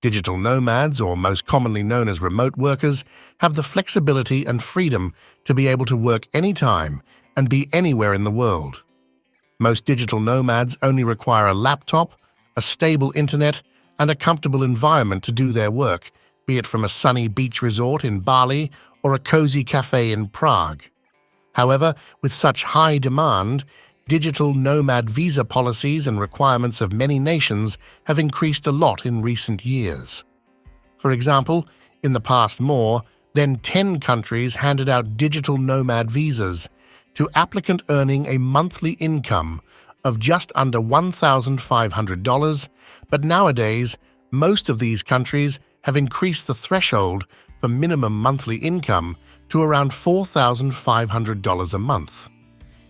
Digital nomads, or most commonly known as remote workers, have the flexibility and freedom to be able to work anytime and be anywhere in the world. Most digital nomads only require a laptop, a stable internet, and a comfortable environment to do their work, be it from a sunny beach resort in Bali or a cozy café in Prague. However, with such high demand, digital nomad visa policies and requirements of many nations have increased a lot in recent years. For example, in the past more than 10 countries handed out digital nomad visas to applicant earning a monthly income of just under $1,500, but nowadays, most of these countries have increased the threshold for minimum monthly income to around $4,500 a month.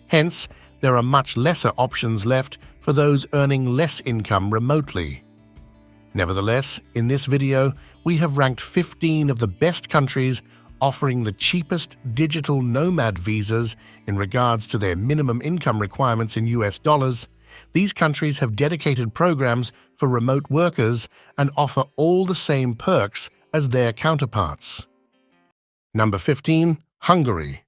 Hence, there are much lesser options left for those earning less income remotely. Nevertheless, in this video, we have ranked 15 of the best countries offering the cheapest digital nomad visas in regards to their minimum income requirements in US dollars. These countries have dedicated programs for remote workers and offer all the same perks as their counterparts. Number 15. Hungary.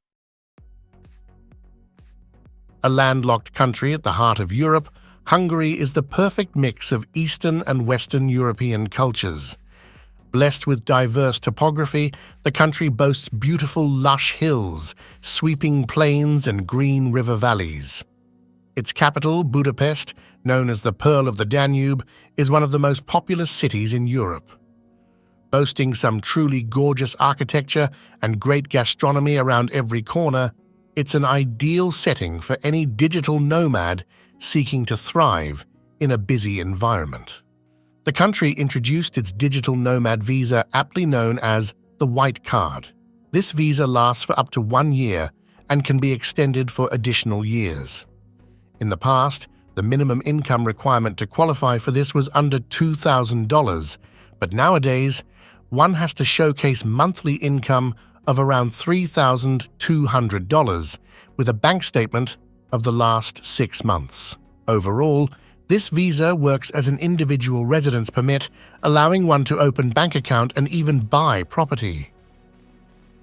A landlocked country at the heart of Europe, Hungary is the perfect mix of Eastern and Western European cultures. Blessed with diverse topography, the country boasts beautiful lush hills, sweeping plains and green river valleys. Its capital, Budapest, known as the Pearl of the Danube, is one of the most populous cities in Europe. Boasting some truly gorgeous architecture and great gastronomy around every corner, it's an ideal setting for any digital nomad seeking to thrive in a busy environment. The country introduced its digital nomad visa, aptly known as the White Card. This visa lasts for up to 1 year and can be extended for additional years. In the past, the minimum income requirement to qualify for this was under $2,000, but nowadays, one has to showcase monthly income of around $3,200 with a bank statement of the last 6 months. Overall, this visa works as an individual residence permit, allowing one to open bank account and even buy property.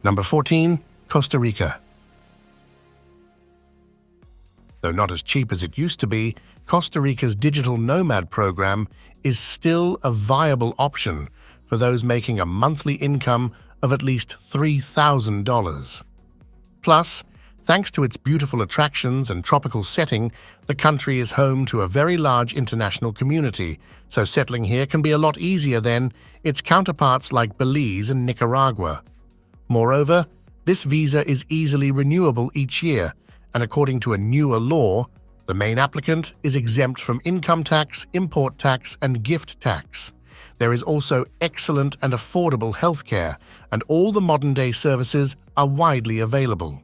Number 14. Costa Rica. Though not as cheap as it used to be, Costa Rica's digital nomad program is still a viable option for those making a monthly income of at least $3,000. Plus, thanks to its beautiful attractions and tropical setting, the country is home to a very large international community, so settling here can be a lot easier than its counterparts like Belize and Nicaragua. Moreover, this visa is easily renewable each year, and according to a newer law, the main applicant is exempt from income tax, import tax, and gift tax. There is also excellent and affordable healthcare, and all the modern-day services are widely available.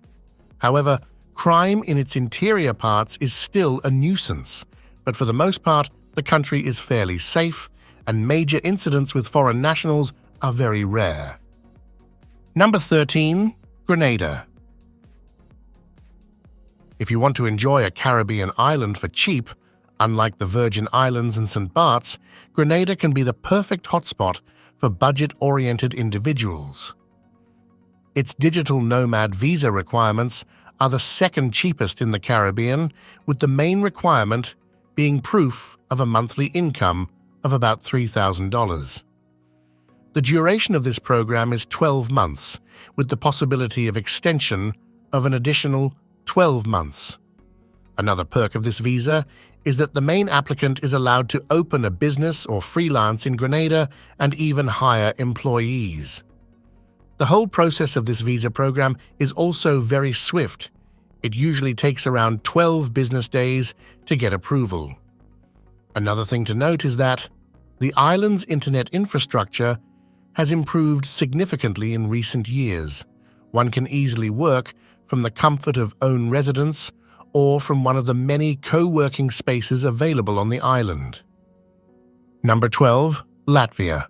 However, crime in its interior parts is still a nuisance, but for the most part, the country is fairly safe, and major incidents with foreign nationals are very rare. Number 13. Grenada. If you want to enjoy a Caribbean island for cheap, unlike the Virgin Islands and St. Bart's, Grenada can be the perfect hotspot for budget-oriented individuals. Its digital nomad visa requirements are the second cheapest in the Caribbean, with the main requirement being proof of a monthly income of about $3,000. The duration of this program is 12 months, with the possibility of extension of an additional 12 months. Another perk of this visa is that the main applicant is allowed to open a business or freelance in Grenada and even hire employees. The whole process of this visa program is also very swift. It usually takes around 12 business days to get approval. Another thing to note is that the island's internet infrastructure has improved significantly in recent years. One can easily work from the comfort of own residence or from one of the many co-working spaces available on the island. Number 12. Latvia.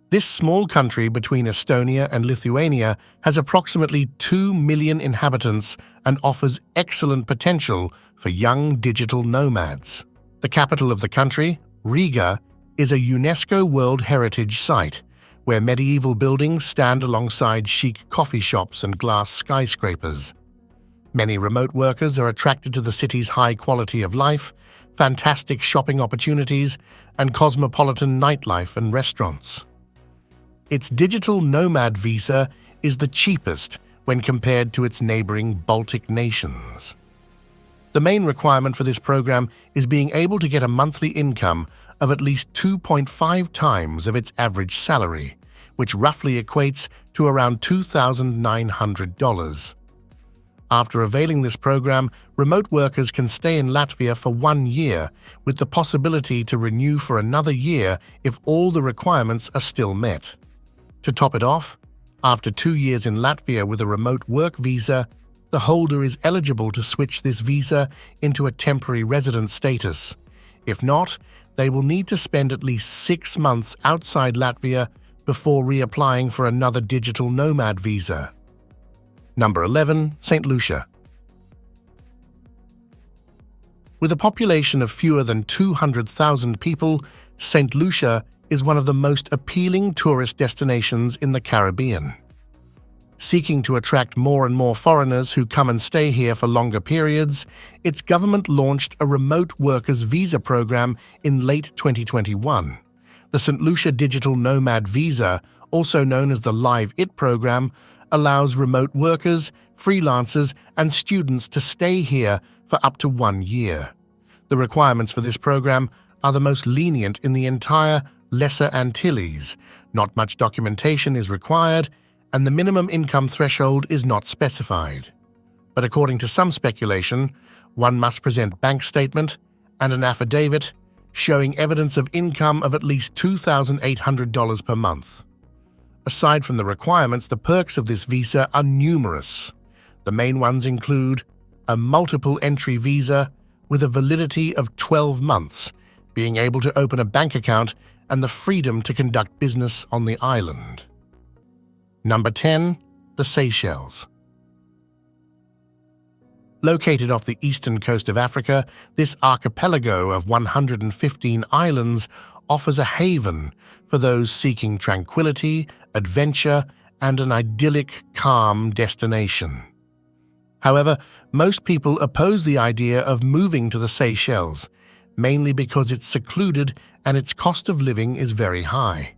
This small country between Estonia and Lithuania has approximately 2 million inhabitants and offers excellent potential for young digital nomads. The capital of the country, Riga is a UNESCO World Heritage Site, where medieval buildings stand alongside chic coffee shops and glass skyscrapers. Many remote workers are attracted to the city's high quality of life, fantastic shopping opportunities, and cosmopolitan nightlife and restaurants. Its digital nomad visa is the cheapest when compared to its neighboring Baltic nations. The main requirement for this program is being able to get a monthly income of at least 2.5 times of its average salary, which roughly equates to around $2,900. After availing this program, remote workers can stay in Latvia for 1 year, with the possibility to renew for another year if all the requirements are still met. To top it off, after 2 years in Latvia with a remote work visa, the holder is eligible to switch this visa into a temporary resident status. If not, they will need to spend at least 6 months outside Latvia before reapplying for another digital nomad visa. Number 11. St. Lucia. With a population of fewer than 200,000 people, St. Lucia is one of the most appealing tourist destinations in the Caribbean. Seeking to attract more and more foreigners who come and stay here for longer periods, its government launched a remote workers visa program in late 2021. The St. Lucia Digital Nomad Visa, also known as the Live It program, allows remote workers, freelancers, and students to stay here for up to 1 year. The requirements for this program are the most lenient in the entire Lesser Antilles. Not much documentation is required, and the minimum income threshold is not specified. But according to some speculation, one must present bank statement and an affidavit showing evidence of income of at least $2,800 per month. Aside from the requirements, the perks of this visa are numerous. The main ones include a multiple entry visa with a validity of 12 months, being able to open a bank account, and the freedom to conduct business on the island. Number 10. The Seychelles. Located off the eastern coast of Africa, this archipelago of 115 islands offers a haven for those seeking tranquility, adventure, and an idyllic, calm destination. However, most people oppose the idea of moving to the Seychelles, mainly because it's secluded and its cost of living is very high.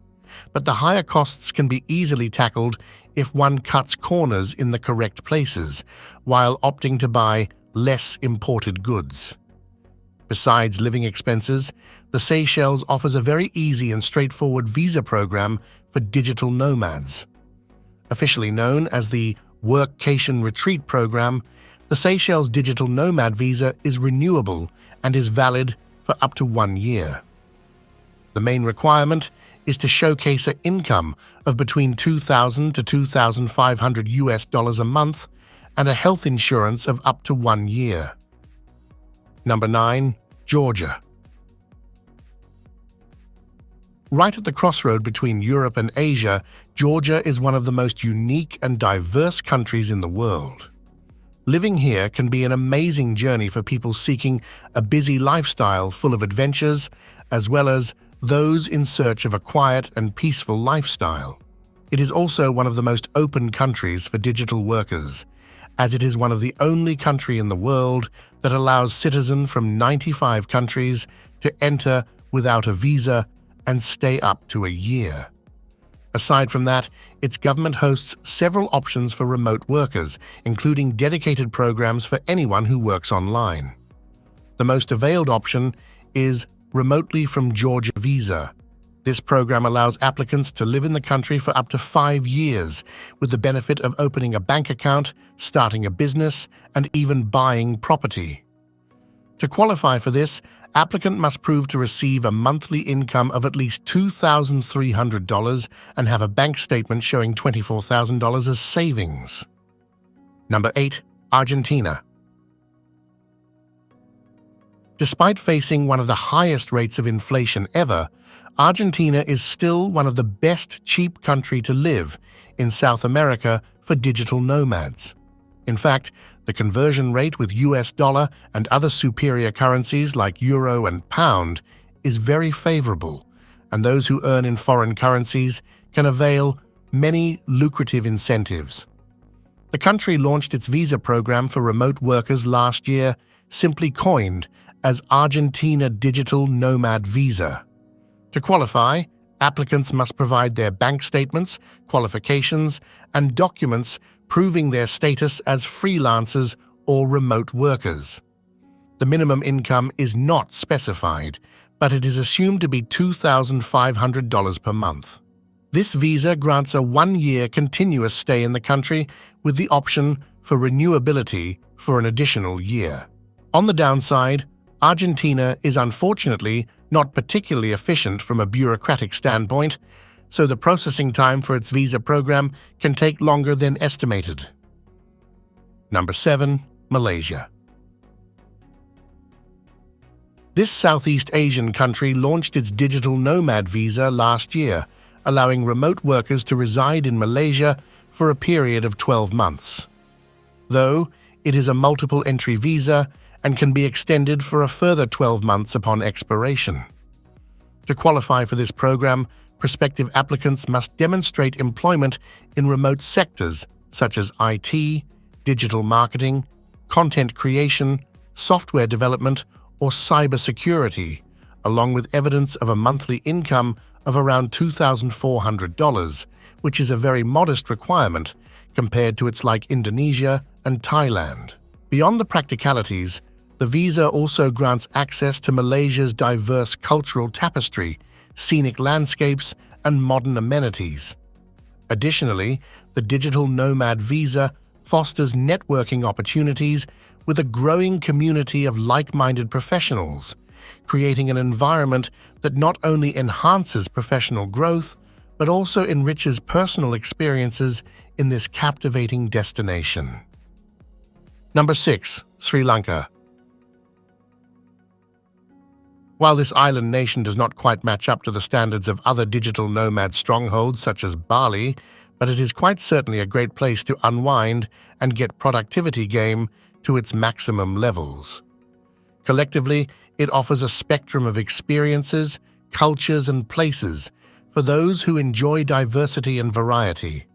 But the higher costs can be easily tackled if one cuts corners in the correct places, while opting to buy less imported goods. Besides living expenses, the Seychelles offers a very easy and straightforward visa program for digital nomads. Officially known as the Workcation Retreat Program, the Seychelles Digital Nomad Visa is renewable and is valid for up to 1 year. The main requirement is to showcase an income of between $2,000 to $2,500 a month and a health insurance of up to 1 year. Number 9. Georgia. Right at the crossroad between Europe and Asia, Georgia is one of the most unique and diverse countries in the world. Living here can be an amazing journey for people seeking a busy lifestyle full of adventures, as well as those in search of a quiet and peaceful lifestyle. It is also one of the most open countries for digital workers, as it is one of the only country in the world that allows citizens from 95 countries to enter without a visa and stay up to a year. Aside from that, its government hosts several options for remote workers, including dedicated programs for anyone who works online. The most availed option is Remotely from Georgia Visa. This program allows applicants to live in the country for up to 5 years, with the benefit of opening a bank account, starting a business, and even buying property. To qualify for this, applicant must prove to receive a monthly income of at least $2,300 and have a bank statement showing $24,000 as savings. Number 8. Argentina. Despite facing one of the highest rates of inflation ever, Argentina is still one of the best cheap country to live in South America for digital nomads. In fact, the conversion rate with US dollar and other superior currencies like euro and pound is very favorable, and those who earn in foreign currencies can avail many lucrative incentives. The country launched its visa program for remote workers last year, simply coined as Argentina Digital Nomad Visa. To qualify, applicants must provide their bank statements, qualifications, and documents proving their status as freelancers or remote workers. The minimum income is not specified, but it is assumed to be $2,500 per month. This visa grants a one-year continuous stay in the country with the option for renewability for an additional year. On the downside, Argentina is unfortunately not particularly efficient from a bureaucratic standpoint, so the processing time for its visa program can take longer than estimated. Number 7. Malaysia. This Southeast Asian country launched its digital nomad visa last year, allowing remote workers to reside in Malaysia for a period of 12 months. Though it is a multiple entry visa and can be extended for a further 12 months upon expiration. To qualify for this program, prospective applicants must demonstrate employment in remote sectors such as IT, digital marketing, content creation, software development, or cybersecurity, along with evidence of a monthly income of around $2,400, which is a very modest requirement compared to its like Indonesia and Thailand. Beyond the practicalities, the visa also grants access to Malaysia's diverse cultural tapestry, scenic landscapes, and modern amenities. Additionally, the digital nomad visa fosters networking opportunities with a growing community of like-minded professionals, creating an environment that not only enhances professional growth, but also enriches personal experiences in this captivating destination. Number 6. Sri Lanka. While this island nation does not quite match up to the standards of other digital nomad strongholds such as Bali, but it is quite certainly a great place to unwind and get productivity game to its maximum levels. Collectively, it offers a spectrum of experiences, cultures, and places for those who enjoy diversity and variety.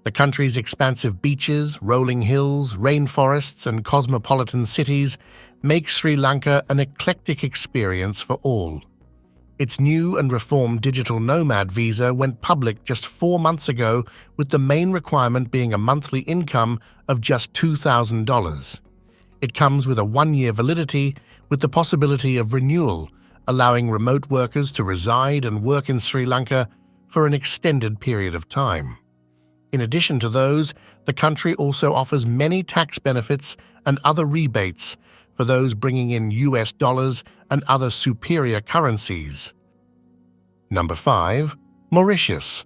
The country's expansive beaches, rolling hills, rainforests, and cosmopolitan cities make Sri Lanka an eclectic experience for all. Its new and reformed digital nomad visa went public just 4 months ago, with the main requirement being a monthly income of just $2,000. It comes with a 1-year validity with the possibility of renewal, allowing remote workers to reside and work in Sri Lanka for an extended period of time. In addition to those, the country also offers many tax benefits and other rebates for those bringing in US dollars and other superior currencies. Number 5. Mauritius.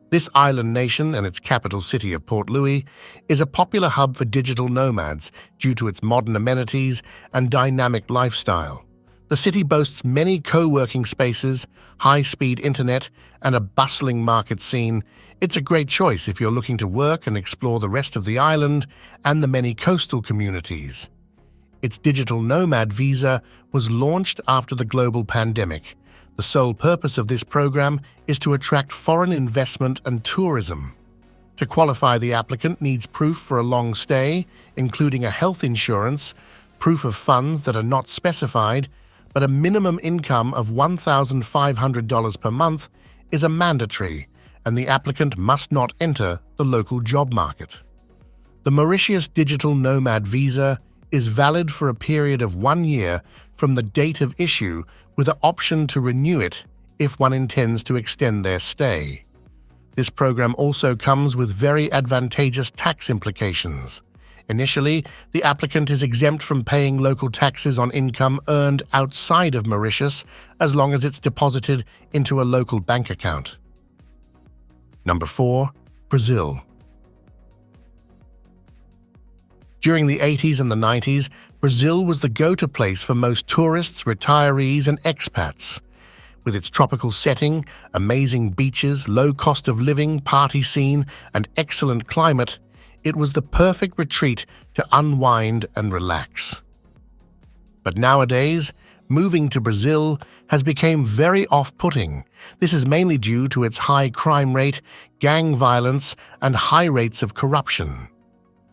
This island nation and its capital city of Port Louis is a popular hub for digital nomads due to its modern amenities and dynamic lifestyle. The city boasts many co-working spaces, high-speed internet, and a bustling market scene. It's a great choice if you're looking to work and explore the rest of the island and the many coastal communities. Its digital nomad visa was launched after the global pandemic. The sole purpose of this program is to attract foreign investment and tourism. To qualify, the applicant needs proof for a long stay, including a health insurance, proof of funds that are not specified, but a minimum income of $1,500 per month is a mandatory, and the applicant must not enter the local job market. The Mauritius Digital Nomad Visa is valid for a period of 1 year from the date of issue, with an option to renew it if one intends to extend their stay. This program also comes with very advantageous tax implications. Initially, the applicant is exempt from paying local taxes on income earned outside of Mauritius as long as it's deposited into a local bank account. Number 4. Brazil. During the 80s and the 90s, Brazil was the go-to place for most tourists, retirees, and expats. With its tropical setting, amazing beaches, low cost of living, party scene, and excellent climate, it was the perfect retreat to unwind and relax. But nowadays, moving to Brazil has become very off-putting. This is mainly due to its high crime rate, gang violence, and high rates of corruption.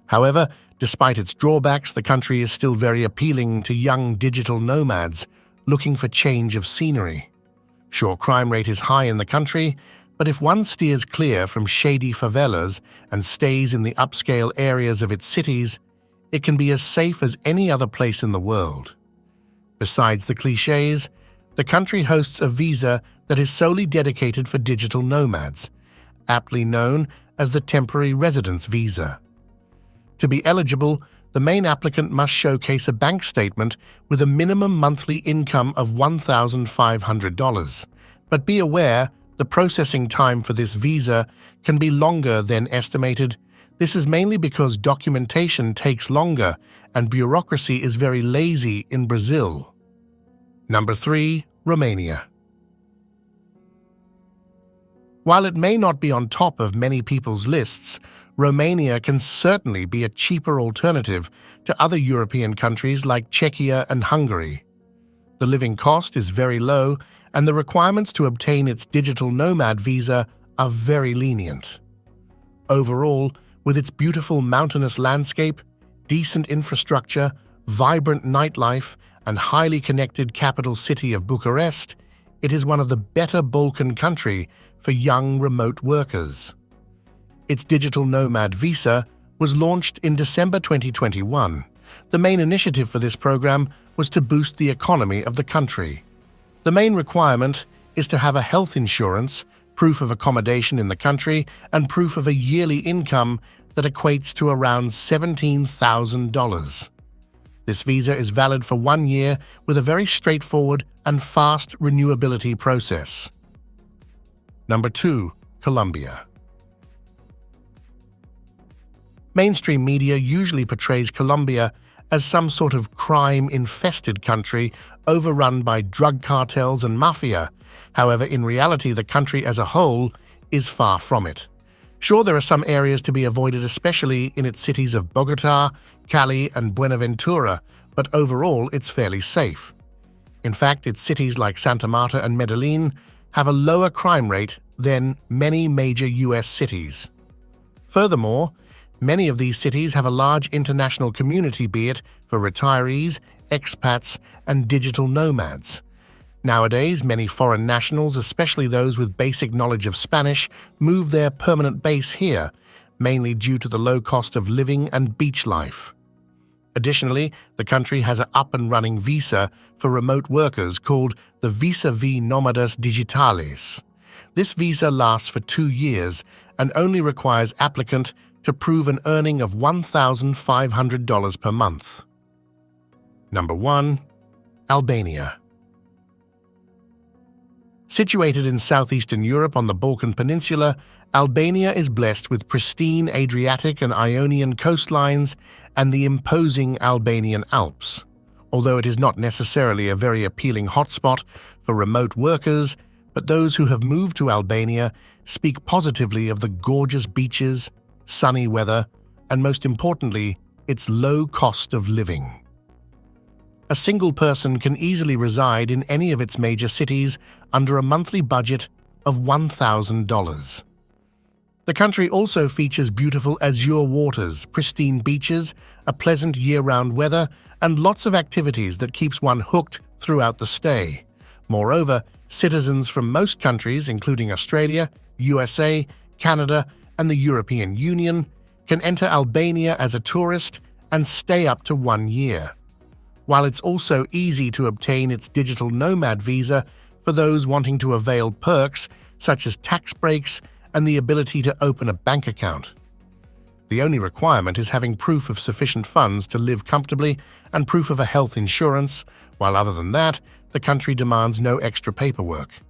However, despite its drawbacks, the country is still very appealing to young digital nomads looking for change of scenery. Sure, crime rate is high in the country, but if one steers clear from shady favelas and stays in the upscale areas of its cities, it can be as safe as any other place in the world. Besides the clichés, the country hosts a visa that is solely dedicated for digital nomads, aptly known as the temporary residence visa. To be eligible, the main applicant must showcase a bank statement with a minimum monthly income of $1,500. But be aware, the processing time for this visa can be longer than estimated. This is mainly because documentation takes longer and bureaucracy is very lazy in Brazil. Number 3. Romania. While it may not be on top of many people's lists, Romania can certainly be a cheaper alternative to other European countries like Czechia and Hungary. The living cost is very low, and the requirements to obtain its digital nomad visa are very lenient. Overall, with its beautiful mountainous landscape, decent infrastructure, vibrant nightlife, and highly connected capital city of Bucharest, it is one of the better Balkan countries for young remote workers. Its digital nomad visa was launched in December 2021. The main initiative for this program was to boost the economy of the country. The main requirement is to have a health insurance, proof of accommodation in the country, and proof of a yearly income that equates to around $17,000. This visa is valid for 1 year with a very straightforward and fast renewability process. Number 2. Colombia. Mainstream media usually portrays Colombia as some sort of crime-infested country overrun by drug cartels and mafia. However, in reality, the country as a whole is far from it. Sure, there are some areas to be avoided, especially in its cities of Bogotá, Cali, and Buenaventura, but overall it's fairly safe. In fact, its cities like Santa Marta and Medellin have a lower crime rate than many major U.S. cities. Furthermore, many of these cities have a large international community, be it for retirees, expats, and digital nomads. Nowadays, many foreign nationals, especially those with basic knowledge of Spanish, move their permanent base here, mainly due to the low cost of living and beach life. Additionally, the country has an up-and-running visa for remote workers called the Visa V Nomadas Digitales. This visa lasts for 2 years and only requires applicant to prove an earning of $1,500 per month. Number 1. Albania. Situated in southeastern Europe on the Balkan Peninsula, Albania is blessed with pristine Adriatic and Ionian coastlines and the imposing Albanian Alps. Although it is not necessarily a very appealing hotspot for remote workers, but those who have moved to Albania speak positively of the gorgeous beaches, sunny weather, and most importantly, its low cost of living. A single person can easily reside in any of its major cities under a monthly budget of $1,000. The country also features beautiful azure waters, pristine beaches, a pleasant year-round weather, and lots of activities that keeps one hooked throughout the stay. Moreover, citizens from most countries, including Australia, USA, Canada, and the European Union, can enter Albania as a tourist and stay up to 1 year. While it's also easy to obtain its digital nomad visa for those wanting to avail perks such as tax breaks and the ability to open a bank account. The only requirement is having proof of sufficient funds to live comfortably and proof of a health insurance, while other than that, the country demands no extra paperwork.